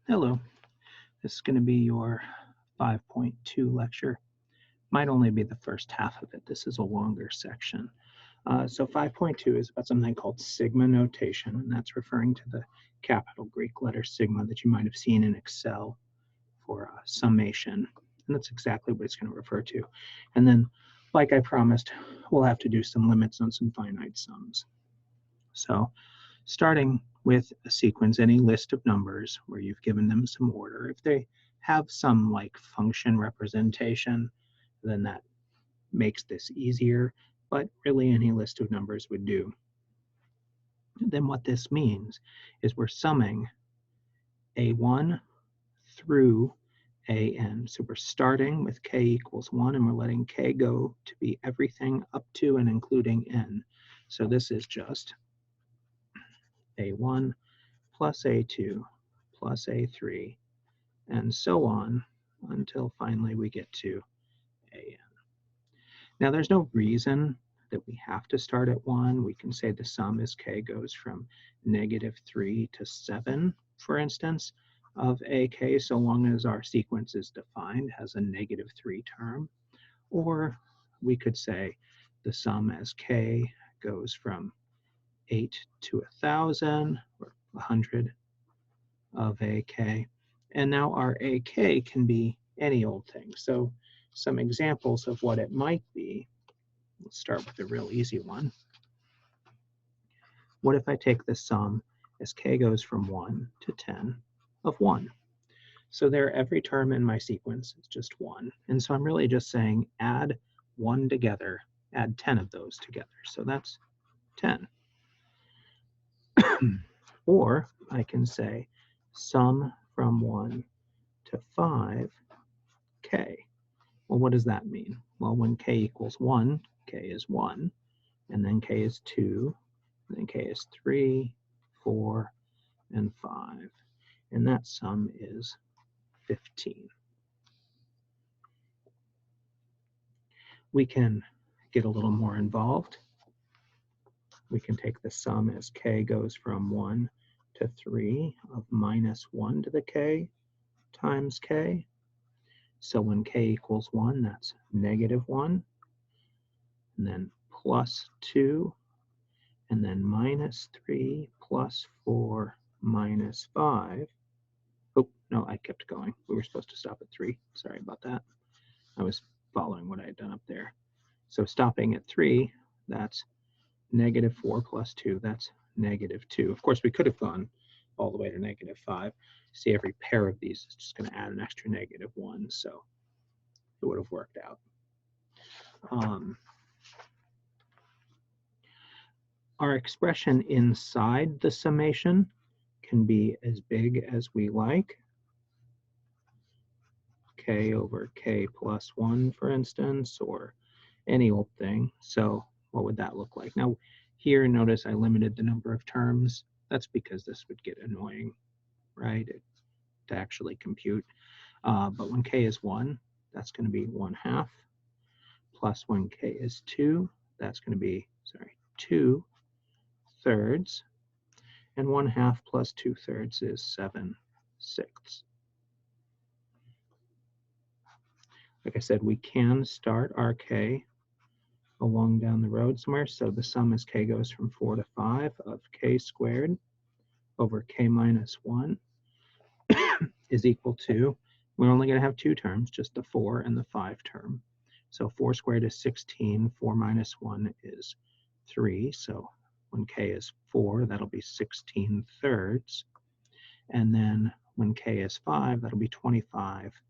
Hello, this is going to be your 5.2 lecture. Might only be the first half of it. This is a longer section. So 5.2 is about something called sigma notation, and that's referring to the capital Greek letter sigma that you might have seen in Excel for summation. And that's exactly what it's going to refer to. And then, like I promised, we'll have to do some limits on some finite sums. So starting with a sequence, any list of numbers where you've given them some order, if they have some like function representation, then that makes this easier, but really any list of numbers would do. Then what this means is we're summing a1 through an. So we're starting with k equals 1, and we're letting k go to be everything up to and including n. So this is just a1 plus a2 plus a3, and so on until finally we get to an. Now there's no reason that we have to start at 1. We can say the sum as k goes from -3 to 7, for instance, of ak, so long as our sequence is defined as a -3 term. Or we could say the sum as k goes from 8 to 1,000, or 100 of AK. And now our AK can be any old thing. So some examples of what it might be. Let's start with a real easy one. What if I take the sum as k goes from 1 to 10 of 1? So there, every term in my sequence is just 1. And so I'm really just saying add 1 together, add 10 of those together. So that's 10. Or I can say sum from 1 to 5 k. Well, what does that mean? Well, when k equals 1, k is 1, and then k is 2, and then k is 3, 4, and 5. And that sum is 15. We can get a little more involved. We can take the sum as k goes from 1 to 3 of -1 to the k times k. So when k equals 1, that's -1, and then plus 2, and then -3 plus 4 minus 5. Oh, no, I kept going. We were supposed to stop at 3. Sorry about that. I was following what I had done up there. So stopping at 3, that's -4 plus 2, that's -2. Of course, we could have gone all the way to -5. See, every pair of these is just going to add an extra -1, so it would have worked out. Our expression inside the summation can be as big as we like. K over k plus 1, for instance, or any old thing. So what would that look like? Now, here, notice I limited the number of terms. That's because this would get annoying, right, to actually compute. But when k is 1, that's going to be 1/2. Plus when k is 2, that's going to be, 2/3. And 1/2 plus 2/3 is 7/6. Like I said, we can start our k along down the road somewhere. So the sum as k goes from 4 to 5 of k squared over k minus 1 is equal to, we're only going to have 2 terms, just the 4 and the 5 term. So 4 squared is 16, 4 minus 1 is 3. So when k is 4, that'll be 16/3. And then when k is 5, that'll be 25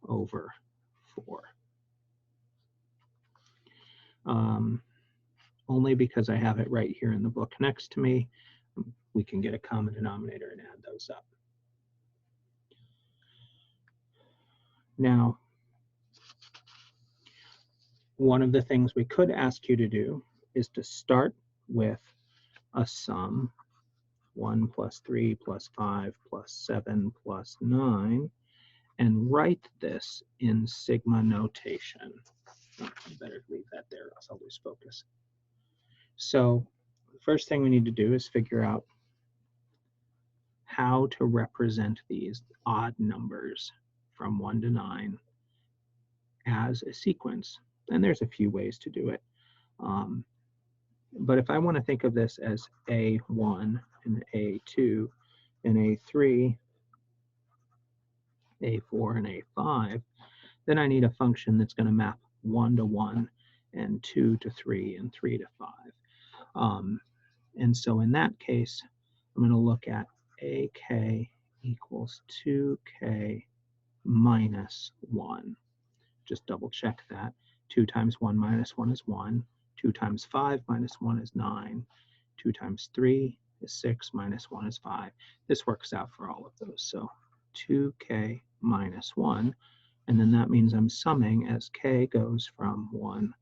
over 4. Only because I have it right here in the book next to me, we can get a common denominator and add those up. Now, one of the things we could ask you to do is to start with a sum, 1 plus 3 plus 5 plus 7 plus 9, and write this in sigma notation. Oh, I better leave that there, else I'll lose focus. So the first thing we need to do is figure out how to represent these odd numbers from 1 to 9 as a sequence. And there's a few ways to do it. But if I want to think of this as A1 and A2 and A3, A4 and A5, then I need a function that's going to map 1 to 1 and 2 to 3 and 3 to 5. And so in that case, I'm going to look at AK equals 2K minus 1. Just double check that. 2 times 1 minus 1 is 1. 2 times 5 minus 1 is 9. 2 times 3 is 6 minus 1 is 5. This works out for all of those. So 2K minus 1. And then that means I'm summing as K goes from 1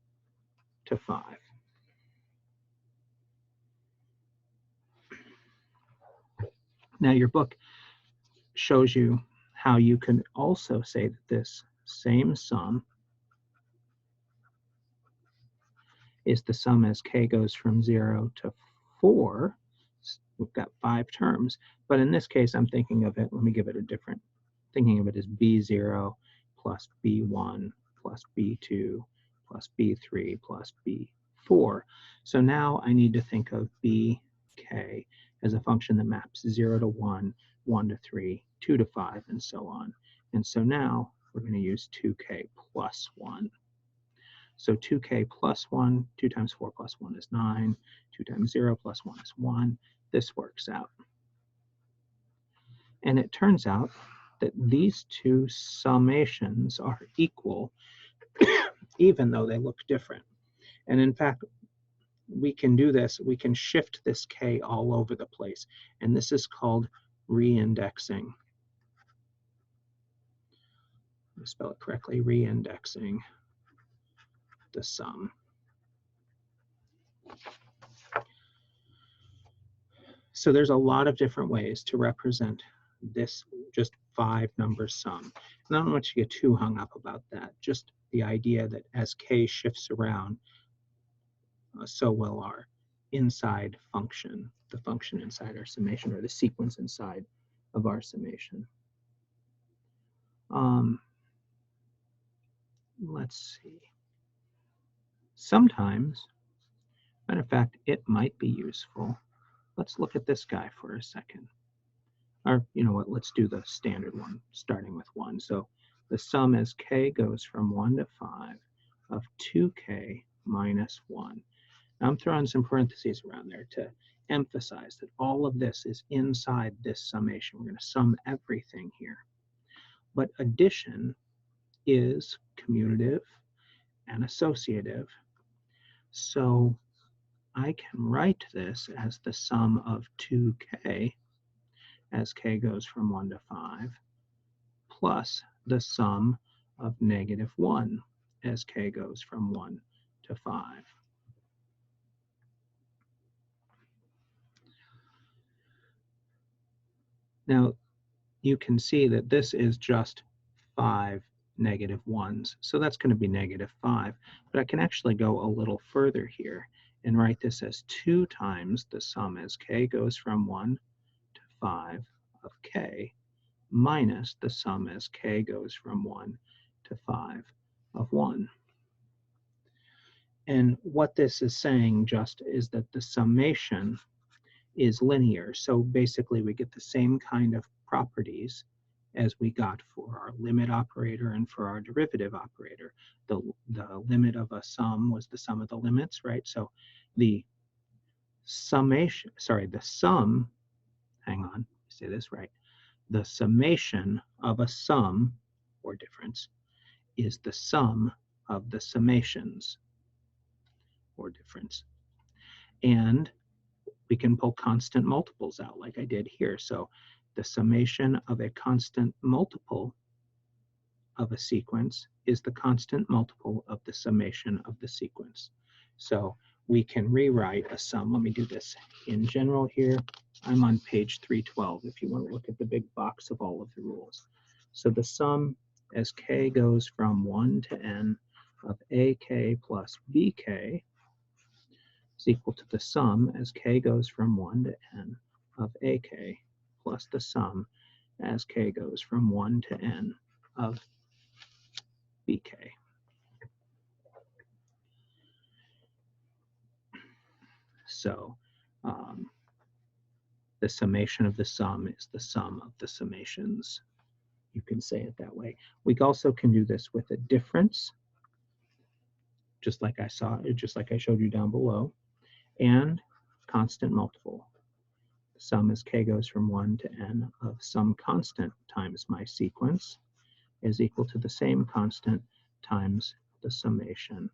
to 5. Now your book shows you how you can also say that this same sum is the sum as K goes from 0 to 4. We've got 5 terms, but in this case, I'm thinking of it, let me give it a different, thinking of it as B0 plus B1 plus B2 plus B3 plus B4. So now I need to think of BK as a function that maps 0 to 1, 1 to 3, 2 to 5, and so on. And so now we're going to use 2K plus 1. So 2K plus 1, 2 times 4 plus 1 is 9, 2 times 0 plus 1 is 1. This works out. And it turns out that these two summations are equal, even though they look different. And in fact, we can do this. We can shift this K all over the place. And this is called reindexing. Let me spell it correctly, reindexing the sum. So there's a lot of different ways to represent this just 5-number sum. And I don't want you to get too hung up about that. Just the idea that as K shifts around, so will our inside function, the function inside our summation, or the sequence inside of our summation. Let's see. Sometimes, matter of fact, it might be useful. Let's look at this guy for a second. Or, you know what, let's do the standard one, starting with 1. So the sum as K goes from 1 to 5 of 2K minus 1. Now I'm throwing some parentheses around there to emphasize that all of this is inside this summation. We're going to sum everything here. But addition is commutative and associative. So I can write this as the sum of 2K as K goes from 1 to 5, plus the sum of negative 1 as K goes from 1 to 5. Now, you can see that this is just 5 negative 1s, so that's going to be negative 5. But I can actually go a little further here and write this as 2 times the sum as K goes from 1 to 5 of K minus the sum as K goes from 1 to 5 of 1. And what this is saying just is that the summation is linear. So basically we get the same kind of properties as we got for our limit operator and for our derivative operator. The limit of a sum was the sum of the limits, right? So the summation, the sum, hang on, say this right. The summation of a sum, or difference, is the sum of the summations, or difference. And we can pull constant multiples out like I did here. So the summation of a constant multiple of a sequence is the constant multiple of the summation of the sequence. So we can rewrite a sum. Let me do this in general here. I'm on page 312 if you want to look at the big box of all of the rules. So the sum as K goes from 1 to n of AK plus BK is equal to the sum as K goes from 1 to n of AK plus plus the sum as k goes from 1 to n of bk. So the summation of the sum is the sum of the summations. You can say it that way. We also can do this with a difference, just like I showed you down below, and constant multiple. The sum as k goes from 1 to n of some constant times my sequence is equal to the same constant times the summation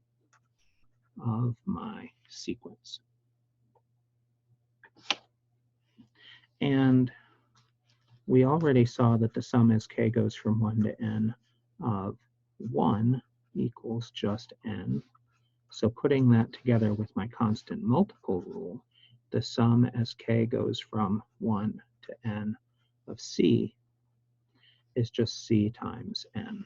of my sequence. And we already saw that the sum as k goes from 1 to n of 1 equals just n. So putting that together with my constant multiple rule, the sum as k goes from 1 to n of c is just c times n.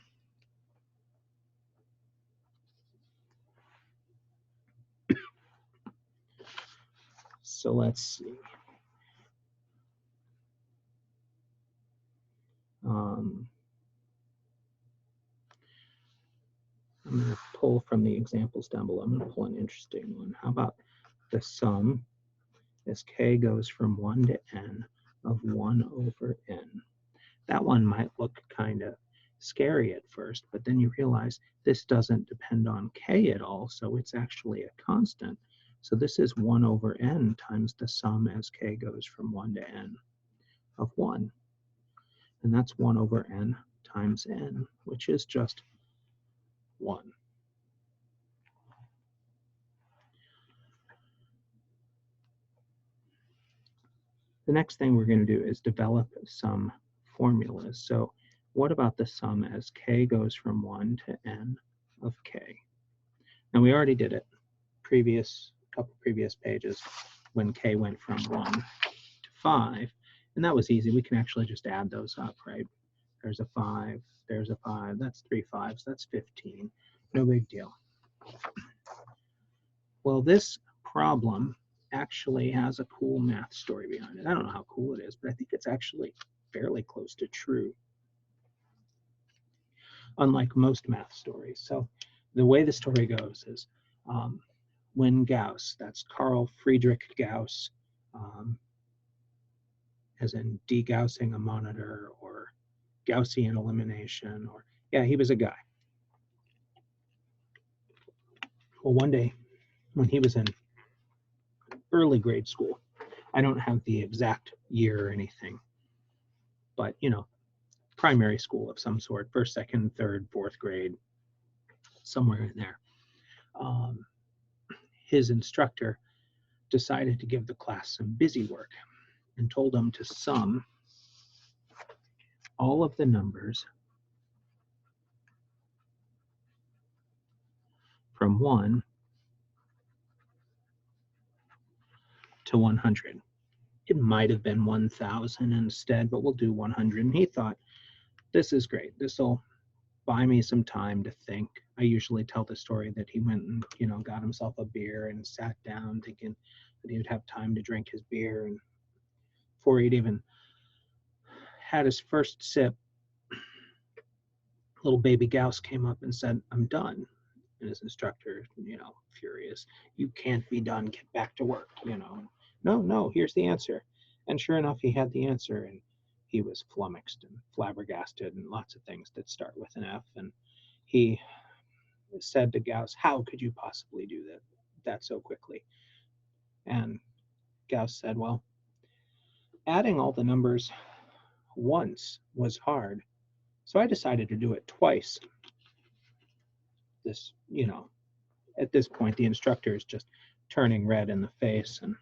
So let's see. I'm going to pull from the examples down below. I'm going to pull an interesting one. How about the sum as k goes from 1 to n of 1 over n? That one might look kind of scary at first, but then you realize this doesn't depend on k at all, so it's actually a constant. So this is 1 over n times the sum as k goes from 1 to n of 1. And that's 1 over n times n, which is just 1. The next thing we're going to do is develop some formulas. So what about the sum as k goes from 1 to n of k? And we already did it couple previous pages when k went from 1 to 5. And that was easy. We can actually just add those up, right? There's a 5, there's a 5, that's 3 5s, that's 15. No big deal. Well, this problem actually has a cool math story behind it. I don't know how cool it is, but I think it's actually fairly close to true, unlike most math stories. So the way the story goes is when Gauss, that's Carl Friedrich Gauss, as in degaussing a monitor or Gaussian elimination, or yeah, he was a guy. Well, one day when he was in early grade school, I don't have the exact year or anything, but primary school of some sort, first, second, third, fourth grade, somewhere in there. His instructor decided to give the class some busy work and told them to sum all of the numbers from 1 to 100. It might have been 1,000 instead, but we'll do 100. And he thought, this is great. This will buy me some time to think. I usually tell the story that he went and, got himself a beer and sat down thinking that he would have time to drink his beer. And before he'd even had his first sip, little baby Gauss came up and said, "I'm done." And his instructor, furious, "You can't be done, get back to work, No, here's the answer." And sure enough, he had the answer, and he was flummoxed and flabbergasted and lots of things that start with an F. And he said to Gauss, "How could you possibly do that so quickly?" And Gauss said, "Well, adding all the numbers once was hard, so I decided to do it twice." This, at this point, the instructor is just turning red in the face, and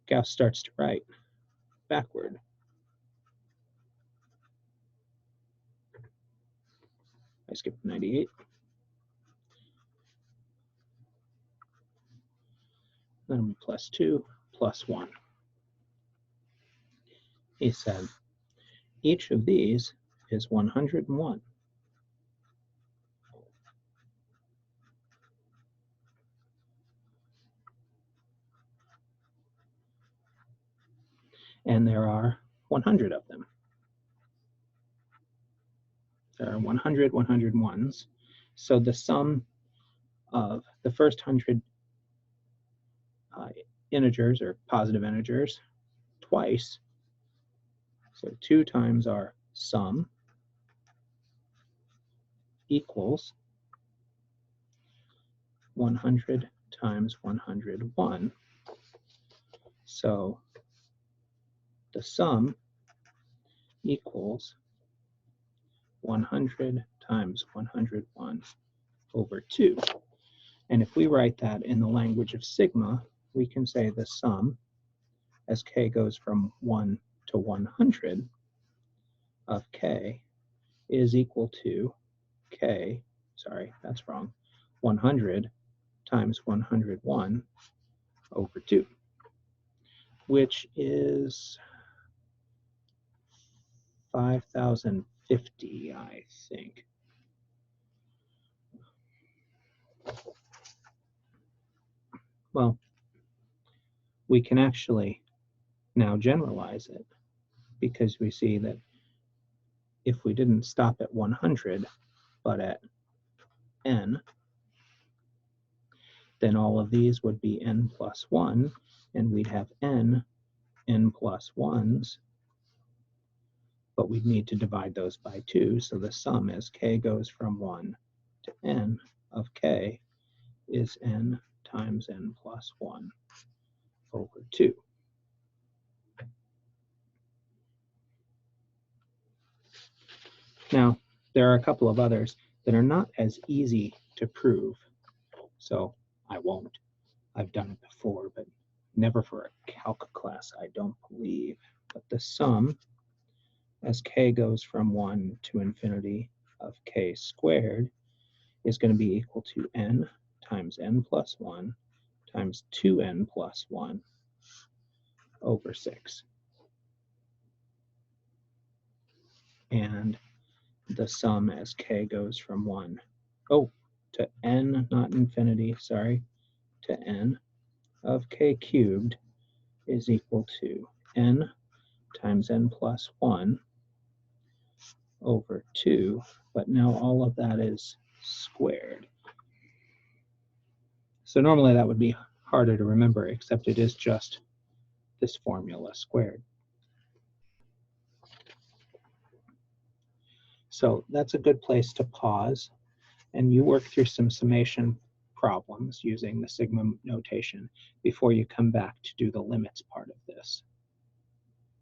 Gauss starts to write backward. I skipped 98. Then plus 2, plus 1. He said, each of these is 101. and there are 100 of them. There are 100 101s. So the sum of the first 100 integers or positive integers twice, so 2 times our sum, equals 100 times 101. So the sum equals 100 times 101 over 2. And if we write that in the language of sigma, we can say the sum, as k goes from 1 to 100 of k, is equal to k, sorry, that's wrong, 100 times 101 over 2, which is 5,050, I think. Well, we can actually now generalize it, because we see that if we didn't stop at 100, but at n, then all of these would be n plus 1, and we'd have n plus 1s, but we'd need to divide those by 2, so the sum as k goes from 1 to n of k is n times n plus 1 over 2. Now, there are a couple of others that are not as easy to prove, so I won't. I've done it before, but never for a calc class, I don't believe. But the sum, as k goes from 1 to infinity of k squared, is going to be equal to n times n plus 1 times 2n plus 1 over 6. And the sum as k goes from 1, to n, not infinity, sorry, to n of k cubed is equal to n times n plus 1 over 2, but now all of that is squared. So normally that would be harder to remember, except it is just this formula squared. So that's a good place to pause, and you work through some summation problems using the sigma notation before you come back to do the limits part of this.